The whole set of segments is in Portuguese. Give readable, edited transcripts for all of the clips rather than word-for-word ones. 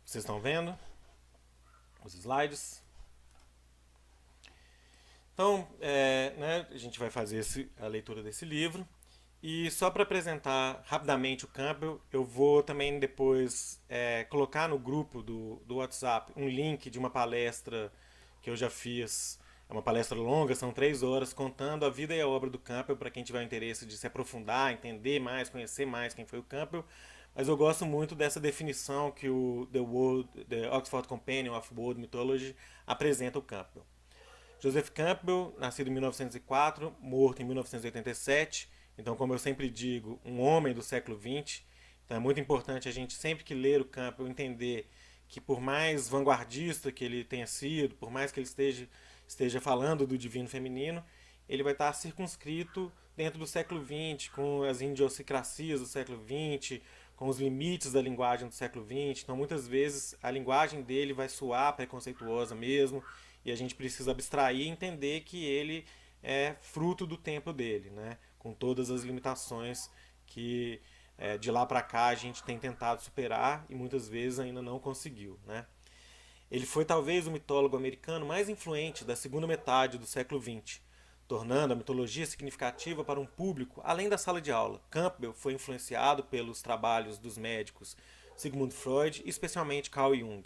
Vocês estão vendo os slides? Então, né, a gente vai fazer a leitura desse livro. E só para apresentar rapidamente o Campbell, eu vou também depois colocar no grupo do WhatsApp um link de uma palestra que eu já fiz. É uma palestra longa, são 3 horas, contando a vida e a obra do Campbell, para quem tiver o interesse de se aprofundar, entender mais, conhecer mais quem foi o Campbell. Mas eu gosto muito dessa definição que o The Oxford Companion of World Mythology apresenta o Campbell. Joseph Campbell, nascido em 1904, morto em 1987. Então, como eu sempre digo, um homem do século XX. Então, é muito importante a gente, sempre que ler o Campbell, entender que, por mais vanguardista que ele tenha sido, por mais que ele esteja falando do divino feminino, ele vai estar circunscrito dentro do século XX, com as idiosincrasias do século XX, com os limites da linguagem do século XX. Então, muitas vezes, a linguagem dele vai soar preconceituosa mesmo, e a gente precisa abstrair e entender que ele é fruto do tempo dele, né? Com todas as limitações que de lá para cá a gente tem tentado superar e muitas vezes ainda não conseguiu, né? Ele foi talvez o mitólogo americano mais influente da segunda metade do século XX, tornando a mitologia significativa para um público além da sala de aula. Campbell foi influenciado pelos trabalhos dos médicos Sigmund Freud e especialmente Carl Jung.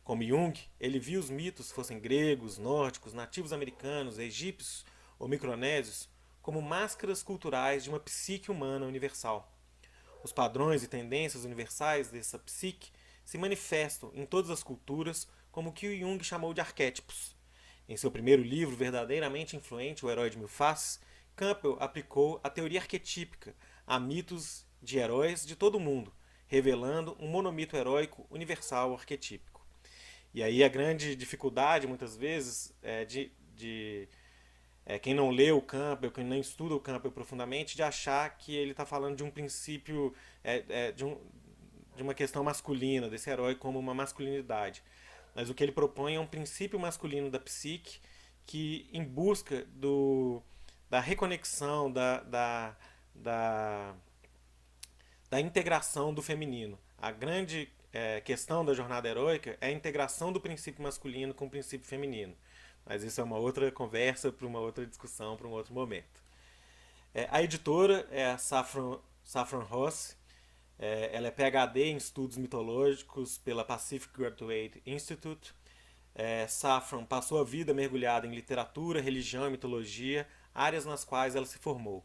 Como Jung, ele viu os mitos, fossem gregos, nórdicos, nativos americanos, egípcios ou micronésios, como máscaras culturais de uma psique humana universal. Os padrões e tendências universais dessa psique se manifestam em todas as culturas como o que o Jung chamou de arquétipos. Em seu primeiro livro, verdadeiramente influente, O Herói de Mil Faces, Campbell aplicou a teoria arquetípica a mitos de heróis de todo o mundo, revelando um monomito heróico universal arquetípico. E aí a grande dificuldade, muitas vezes, de quem não lê o Campbell, quem não estuda o Campbell profundamente, de achar que ele está falando de um princípio, de uma questão masculina, desse herói como uma masculinidade. Mas o que ele propõe é um princípio masculino da psique que, em busca da reconexão, da, da integração do feminino. A grande questão da jornada heróica é a integração do princípio masculino com o princípio feminino. Mas isso é uma outra conversa, para uma outra discussão, para um outro momento. A editora é a Saffron Ross. Ela é PhD em estudos mitológicos pela Pacific Graduate Institute. Saffron passou a vida mergulhada em literatura, religião e mitologia, áreas nas quais ela se formou.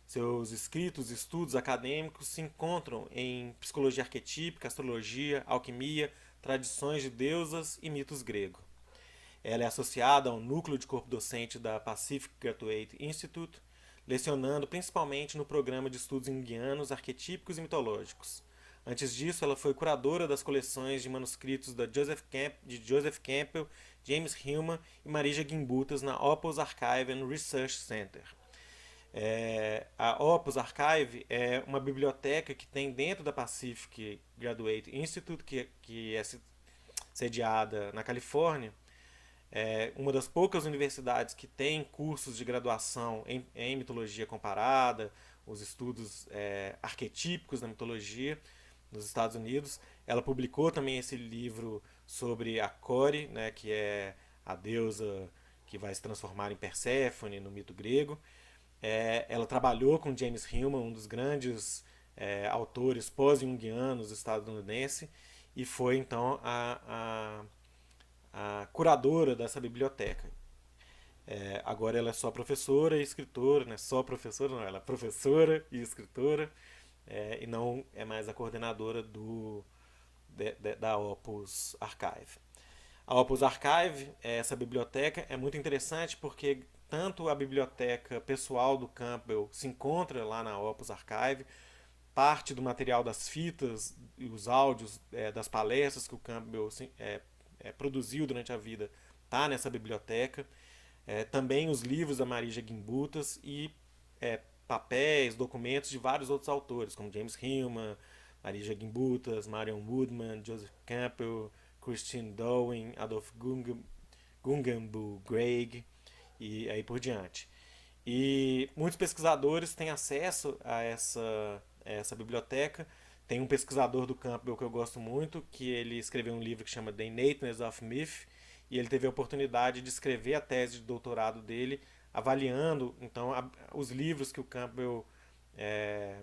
Seus escritos e estudos acadêmicos se encontram em psicologia arquetípica, astrologia, alquimia, tradições de deusas e mitos gregos. Ela é associada ao núcleo de corpo docente da Pacific Graduate Institute, lecionando principalmente no programa de estudos junguianos, arquetípicos e mitológicos. Antes disso, ela foi curadora das coleções de manuscritos de Joseph Campbell, James Hillman e Marija Gimbutas na Opus Archive and Research Center. A Opus Archive é uma biblioteca que tem dentro da Pacific Graduate Institute, que é sediada na Califórnia. Uma das poucas universidades que tem cursos de graduação em mitologia comparada, os estudos arquetípicos da mitologia nos Estados Unidos. Ela publicou também esse livro sobre a Core, né, que é a deusa que vai se transformar em Perséfone no mito grego. Ela trabalhou com James Hillman, um dos grandes autores pós-junguianos estadunidense, e foi então a curadora dessa biblioteca. Agora ela é só professora e escritora, não é só professora, não, ela é professora e escritora, e não é mais a coordenadora da Opus Archive. A Opus Archive, essa biblioteca, é muito interessante porque tanto a biblioteca pessoal do Campbell se encontra lá na Opus Archive, parte do material das fitas e os áudios das palestras que o Campbell produziu durante a vida está nessa biblioteca. Também os livros da Marija Gimbutas e papéis, documentos de vários outros autores, como James Hillman, Marija Gimbutas, Marion Woodman, Joseph Campbell, Christine Darwin, Adolf Gungambu Greig e aí por diante. E muitos pesquisadores têm acesso a essa biblioteca, Tem um pesquisador do Campbell que eu gosto muito, que ele escreveu um livro que chama The Innateness of Myth, e ele teve a oportunidade de escrever a tese de doutorado dele, avaliando então os livros que o Campbell é,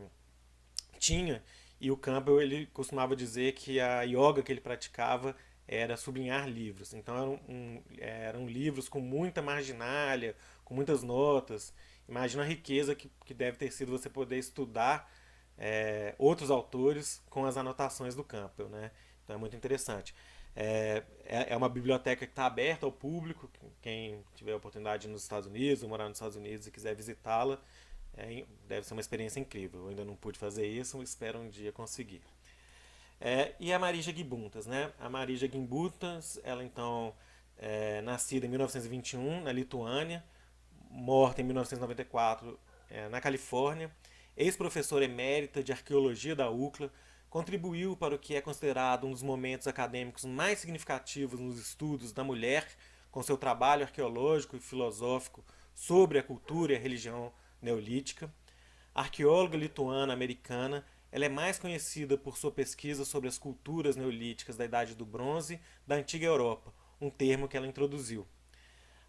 tinha. E o Campbell ele costumava dizer que a yoga que ele praticava era sublinhar livros. Então eram livros com muita marginalia, com muitas notas. Imagina a riqueza que deve ter sido você poder estudar outros autores com as anotações do Campbell, né? Então é muito interessante. É uma biblioteca que está aberta ao público. Quem tiver a oportunidade de ir nos Estados Unidos, ou morar nos Estados Unidos e quiser visitá-la, deve ser uma experiência incrível. Eu ainda não pude fazer isso, mas espero um dia conseguir. E a Marija Gimbutas, né? A Marija Gimbutas, ela então nascida em 1921 na Lituânia, morta em 1994 na Califórnia, ex-professora emérita de arqueologia da UCLA, contribuiu para o que é considerado um dos momentos acadêmicos mais significativos nos estudos da mulher, com seu trabalho arqueológico e filosófico sobre a cultura e a religião neolítica. Arqueóloga lituana-americana, ela é mais conhecida por sua pesquisa sobre as culturas neolíticas da Idade do Bronze da Antiga Europa, um termo que ela introduziu.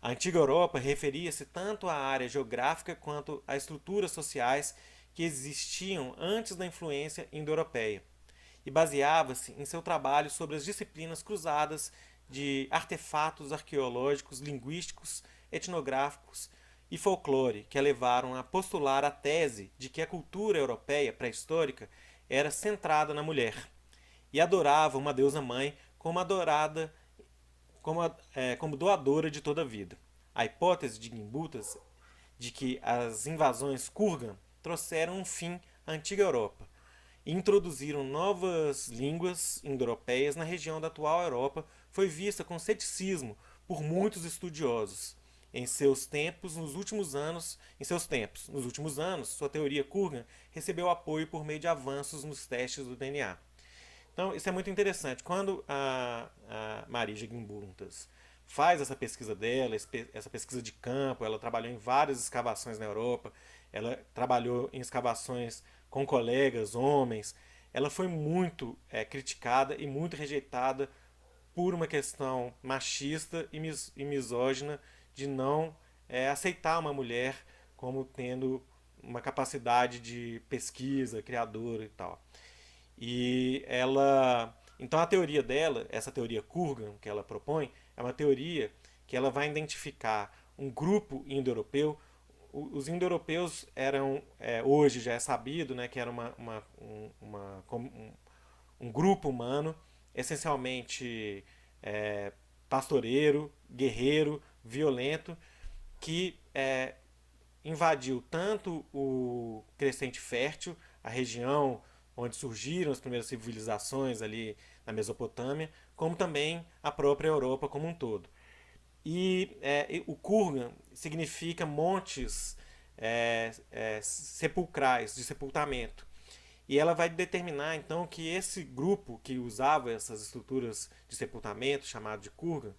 A Antiga Europa referia-se tanto à área geográfica quanto a estruturas sociais que existiam antes da influência indo-europeia, e baseava-se em seu trabalho sobre as disciplinas cruzadas de artefatos arqueológicos, linguísticos, etnográficos e folclore, que a levaram a postular a tese de que a cultura europeia pré-histórica era centrada na mulher e adorava uma deusa mãe como adorada como doadora de toda a vida. A hipótese de Gimbutas de que as invasões Kurgan trouxeram um fim à antiga Europa e introduziram novas línguas indo-europeias na região da atual Europa foi vista com ceticismo por muitos estudiosos. Nos últimos anos, sua teoria Kurgan recebeu apoio por meio de avanços nos testes do DNA. Então, isso é muito interessante. Quando a Marija Gimbutas faz essa pesquisa dela, essa pesquisa de campo, ela trabalhou em várias escavações na Europa, ela trabalhou em escavações com colegas, homens, ela foi muito criticada e muito rejeitada por uma questão machista e misógina de não aceitar uma mulher como tendo uma capacidade de pesquisa, criadora e tal. E ela. Então a teoria dela, essa teoria Kurgan que ela propõe, é uma teoria que ela vai identificar um grupo indo-europeu. Os indo-europeus eram, hoje já é sabido, né, que era um grupo humano, essencialmente pastoreiro, guerreiro, violento, que invadiu tanto o Crescente Fértil, a região onde surgiram as primeiras civilizações ali na Mesopotâmia, como também a própria Europa como um todo. E o Kurgan significa montes sepulcrais, de sepultamento. E ela vai determinar então que esse grupo que usava essas estruturas de sepultamento, chamado de Kurgan,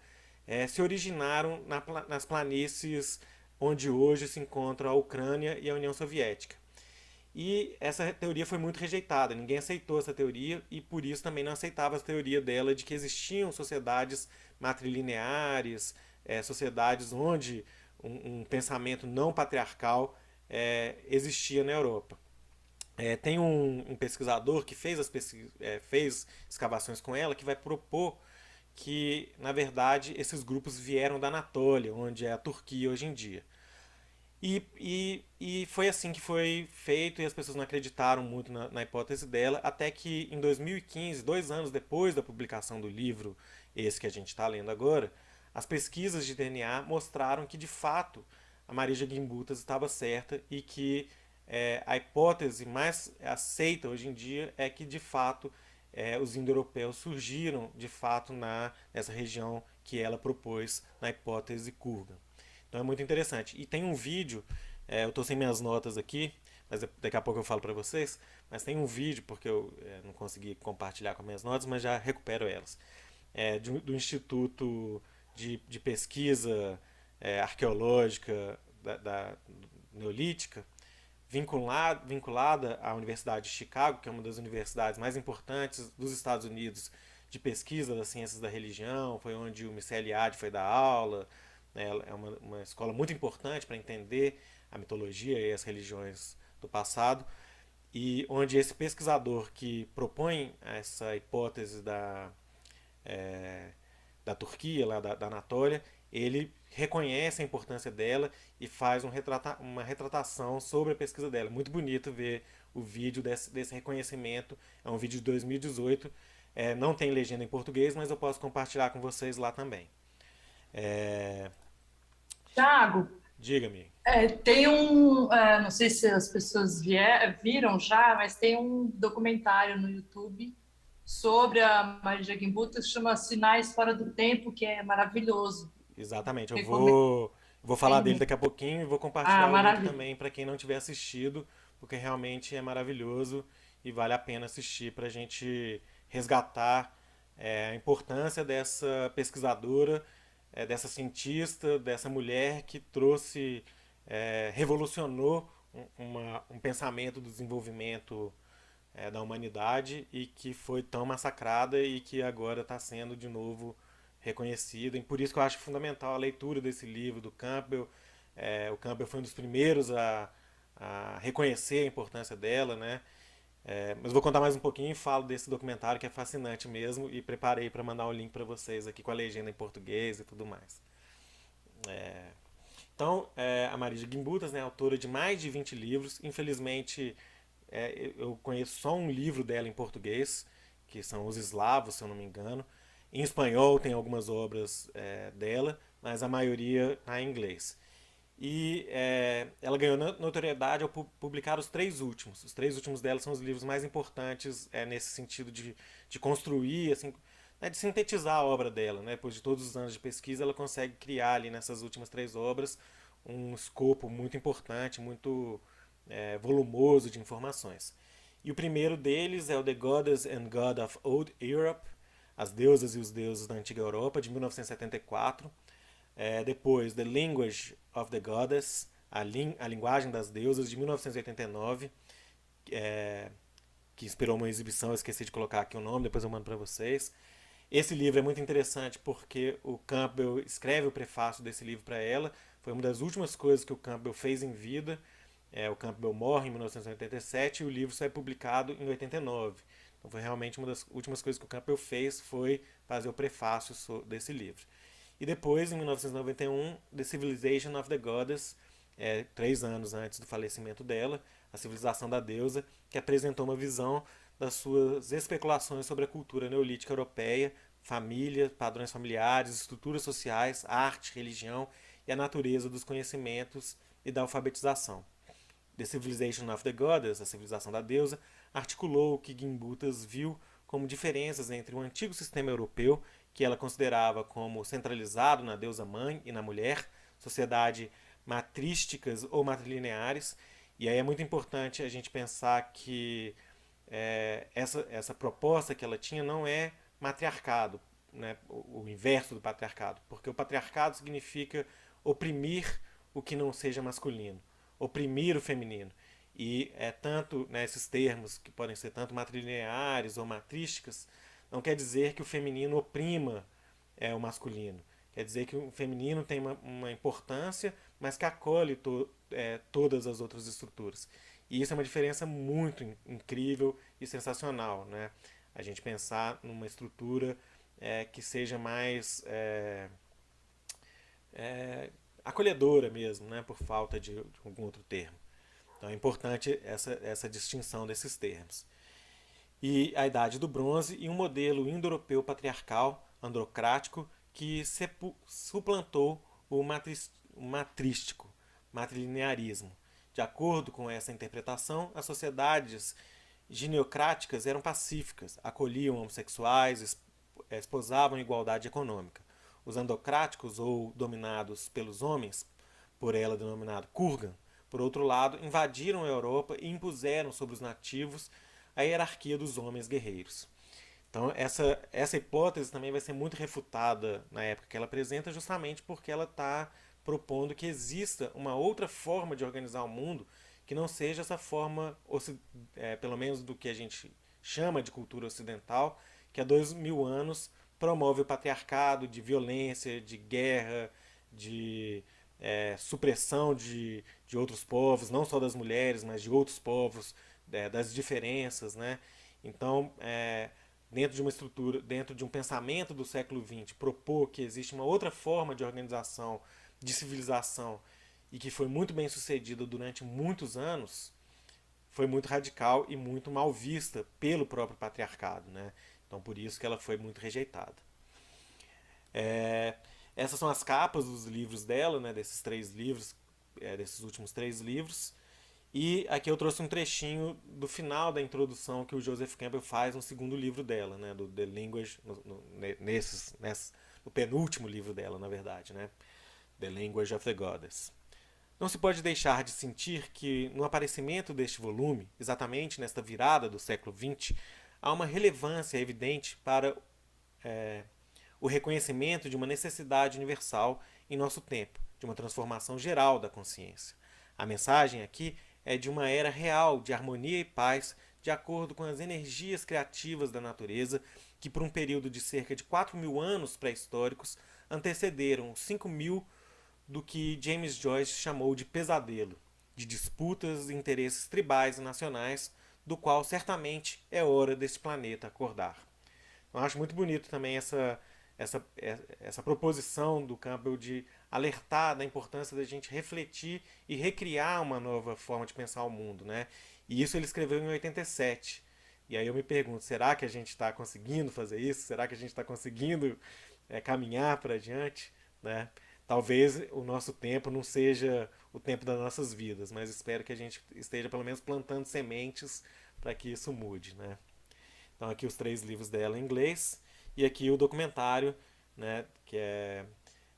se originaram nas planícies onde hoje se encontra a Ucrânia e a União Soviética. E essa teoria foi muito rejeitada, ninguém aceitou essa teoria e por isso também não aceitava a teoria dela de que existiam sociedades matrilineares, sociedades onde um pensamento não patriarcal existia na Europa. Tem um pesquisador que fez escavações com ela que vai propor que, na verdade, esses grupos vieram da Anatólia, onde é a Turquia hoje em dia. E foi assim que foi feito e as pessoas não acreditaram muito na hipótese dela, até que em 2015, 2 anos depois da publicação do livro, esse que a gente está lendo agora, as pesquisas de DNA mostraram que de fato a Marija Gimbutas estava certa e que a hipótese mais aceita hoje em dia é que de fato os indo-europeus surgiram de fato nessa região que ela propôs na hipótese Kurgan. Então é muito interessante. E tem um vídeo, eu estou sem minhas notas aqui, mas daqui a pouco eu falo para vocês, mas tem um vídeo, porque eu não consegui compartilhar com minhas notas, mas já recupero elas, do Instituto de Pesquisa Arqueológica da Neolítica, vinculada à Universidade de Chicago, que é uma das universidades mais importantes dos Estados Unidos de pesquisa das ciências da religião, foi onde o Michel Eliade foi dar aula, né? É uma escola muito importante para entender a mitologia e as religiões do passado, e onde esse pesquisador que propõe essa hipótese da Turquia, lá da Anatólia, ele reconhece a importância dela e faz uma retratação sobre a pesquisa dela. Muito bonito ver o vídeo desse reconhecimento. É um vídeo de 2018. Não tem legenda em português, mas eu posso compartilhar com vocês lá também. É, Tiago, Diga-me. tem não sei se as pessoas viram já, mas tem um documentário no YouTube sobre a Maria Gimbuta que se chama Sinais Fora do Tempo, que é maravilhoso. Exatamente, eu Recomendo. vou falar dele daqui a pouquinho e vou Ah, compartilhar o link maravilha. também para quem não tiver assistido, porque realmente é maravilhoso e vale a pena assistir para a gente resgatar a importância dessa pesquisadora, dessa cientista, dessa mulher que trouxe, revolucionou um pensamento do desenvolvimento da humanidade e que foi tão massacrada e que agora está sendo de novo reconhecida. E por isso que eu acho fundamental a leitura desse livro do Campbell. O Campbell foi um dos primeiros a reconhecer a importância dela, né? Mas vou contar mais um pouquinho e falo desse documentário que é fascinante mesmo e preparei para mandar o link para vocês aqui com a legenda em português e tudo mais. Então, a Marija Gimbutas, né, autora de mais de 20 livros, infelizmente eu conheço só um livro dela em português, que são Os Eslavos, se eu não me engano. Em espanhol tem algumas obras dela, mas a maioria está em inglês. E ela ganhou notoriedade ao publicar os três últimos. Os três últimos dela são os livros mais importantes nesse sentido de construir, assim, né, de sintetizar a obra dela. Né? Depois de todos os anos de pesquisa, ela consegue criar ali nessas últimas três obras um escopo muito importante, muito volumoso de informações. E o primeiro deles é o The Goddess and God of Old Europe, As Deusas e os Deuses da Antiga Europa, de 1974. Depois, The Language of the Goddess, a Linguagem das Deusas, de 1989, que inspirou uma exibição, eu esqueci de colocar aqui o nome, depois eu mando para vocês. Esse livro é muito interessante porque o Campbell escreve o prefácio desse livro para ela. Foi uma das últimas coisas que o Campbell fez em vida. O Campbell morre em 1987 e o livro só é publicado em 89. Então foi realmente uma das últimas coisas que o Campbell fez foi fazer o prefácio desse livro. E depois, em 1991, The Civilization of the Goddess, 3 anos antes do falecimento dela, A Civilização da Deusa, que apresentou uma visão das suas especulações sobre a cultura neolítica europeia, família, padrões familiares, estruturas sociais, arte, religião e a natureza dos conhecimentos e da alfabetização. The Civilization of the Goddess, A Civilização da Deusa, articulou o que Gimbutas viu como diferenças entre o antigo sistema europeu, que ela considerava como centralizado na deusa mãe e na mulher, sociedade matrísticas ou matrilineares. E aí é muito importante a gente pensar que essa proposta que ela tinha não é matriarcado, né, o inverso do patriarcado, porque o patriarcado significa oprimir o que não seja masculino, oprimir o feminino. E tanto esses termos que podem ser tanto matrilineares ou matrísticas, não quer dizer que o feminino oprima o masculino. Quer dizer que o feminino tem uma importância, mas que acolhe todas as outras estruturas. E isso é uma diferença muito incrível e sensacional. Né? A gente pensar numa estrutura que seja mais acolhedora mesmo, né? Por falta de algum outro termo. Então é importante essa distinção desses termos. E a Idade do Bronze e um modelo indo-europeu patriarcal, androcrático, que suplantou o matrístico, matrilinearismo. De acordo com essa interpretação, as sociedades gineocráticas eram pacíficas, acolhiam homossexuais, esposavam igualdade econômica. Os andocráticos, ou dominados pelos homens, por ela denominado Kurgan, por outro lado, invadiram a Europa e impuseram sobre os nativos a hierarquia dos homens guerreiros. Então, essa hipótese também vai ser muito refutada na época que ela apresenta, justamente porque ela está propondo que exista uma outra forma de organizar o mundo que não seja essa forma, pelo menos do que a gente chama de cultura ocidental, que há 2000 anos promove o patriarcado de violência, de guerra, de supressão de outros povos, não só das mulheres, mas de outros povos, das diferenças, né? Então, dentro de uma estrutura, dentro de um pensamento do século XX, propor que existe uma outra forma de organização, de civilização, e que foi muito bem sucedida durante muitos anos, foi muito radical e muito mal vista pelo próprio patriarcado, né? Então, por isso que ela foi muito rejeitada. É, Essas são as capas dos livros dela, né? Desses 3 livros, desses últimos 3 livros. E aqui eu trouxe um trechinho do final da introdução que o Joseph Campbell faz no segundo livro dela, né? Do The Language, no penúltimo livro dela, na verdade, né? The Language of the Goddess. Não se pode deixar de sentir que, no aparecimento deste volume, exatamente nesta virada do século XX, há uma relevância evidente para o reconhecimento de uma necessidade universal em nosso tempo, de uma transformação geral da consciência. A mensagem aqui é de uma era real de harmonia e paz, de acordo com as energias criativas da natureza, que por um período de cerca de 4.000 anos pré-históricos antecederam os 5.000 do que James Joyce chamou de pesadelo, de disputas e interesses tribais e nacionais, do qual certamente é hora deste planeta acordar. Eu acho muito bonito também essa proposição do Campbell de alertar da importância da gente refletir e recriar uma nova forma de pensar o mundo, né? E isso ele escreveu em 87. E aí eu me pergunto, será que a gente está conseguindo fazer isso? Será que a gente está conseguindo caminhar para adiante, né? Talvez o nosso tempo não seja o tempo das nossas vidas, mas espero que a gente esteja pelo menos plantando sementes para que isso mude, né? Então aqui os 3 livros dela em inglês e aqui o documentário, né, que é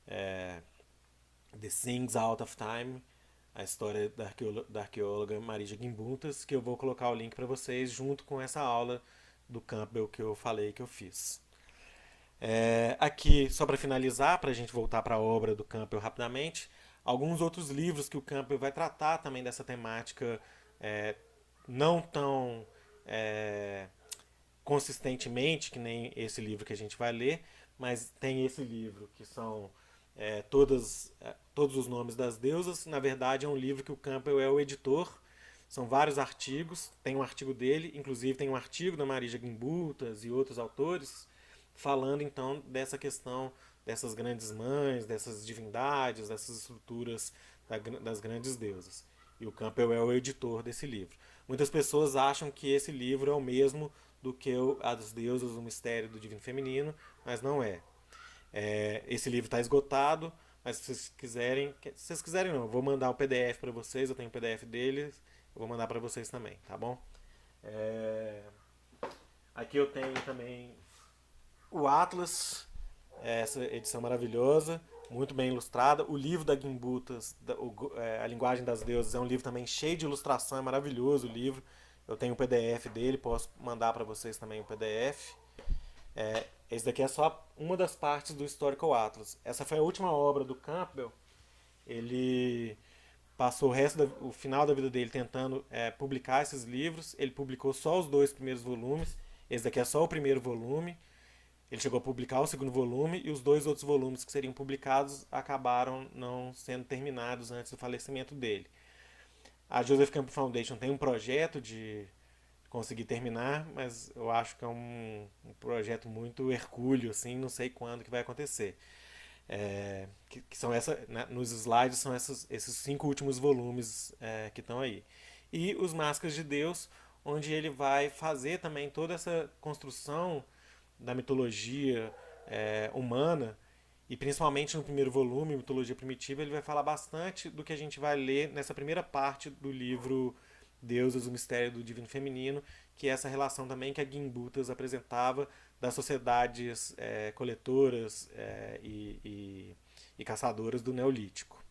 The Things Out of Time, a história da arqueóloga Marija Gimbutas, que eu vou colocar o link para vocês junto com essa aula do Campbell que eu falei que eu fiz. Aqui, só para finalizar, para a gente voltar para a obra do Campbell rapidamente, alguns outros livros que o Campbell vai tratar também dessa temática não tão consistentemente que nem esse livro que a gente vai ler, mas tem esse livro que são todos os nomes das deusas. Na verdade, é um livro que o Campbell é o editor. São vários artigos, tem um artigo dele, inclusive tem um artigo da Marija Gimbutas e outros autores, falando então dessa questão dessas grandes mães, dessas divindades, dessas estruturas das grandes deusas. E o Campbell é o editor desse livro. Muitas pessoas acham que esse livro é o mesmo do que As Deusas, o Mistério do Divino Feminino, mas não é. Esse livro está esgotado, mas se vocês quiserem não, eu vou mandar o PDF para vocês, eu tenho o PDF deles, eu vou mandar para vocês também, tá bom? Aqui eu tenho também o Atlas, essa edição maravilhosa, muito bem ilustrada. O livro da Gimbutas, A Linguagem das Deusas, é um livro também cheio de ilustração, é maravilhoso o livro. Eu tenho o PDF dele, posso mandar para vocês também o PDF. Esse daqui é só uma das partes do Historical Atlas. Essa foi a última obra do Campbell. Ele passou o final da vida dele tentando publicar esses livros. Ele publicou só os 2 primeiros volumes. Esse daqui é só o primeiro volume. Ele chegou a publicar o segundo volume e os 2 outros volumes que seriam publicados acabaram não sendo terminados antes do falecimento dele. A Joseph Campbell Foundation tem um projeto de conseguir terminar, mas eu acho que é um projeto muito hercúleo, assim, não sei quando que vai acontecer. Que são nos slides são esses 5 últimos volumes que estão aí. E os Máscaras de Deus, onde ele vai fazer também toda essa construção da mitologia humana, e principalmente no primeiro volume, Mitologia Primitiva, ele vai falar bastante do que a gente vai ler nessa primeira parte do livro Deusas, o Mistério do Divino Feminino, que é essa relação também que a Gimbutas apresentava das sociedades coletoras e caçadoras do Neolítico.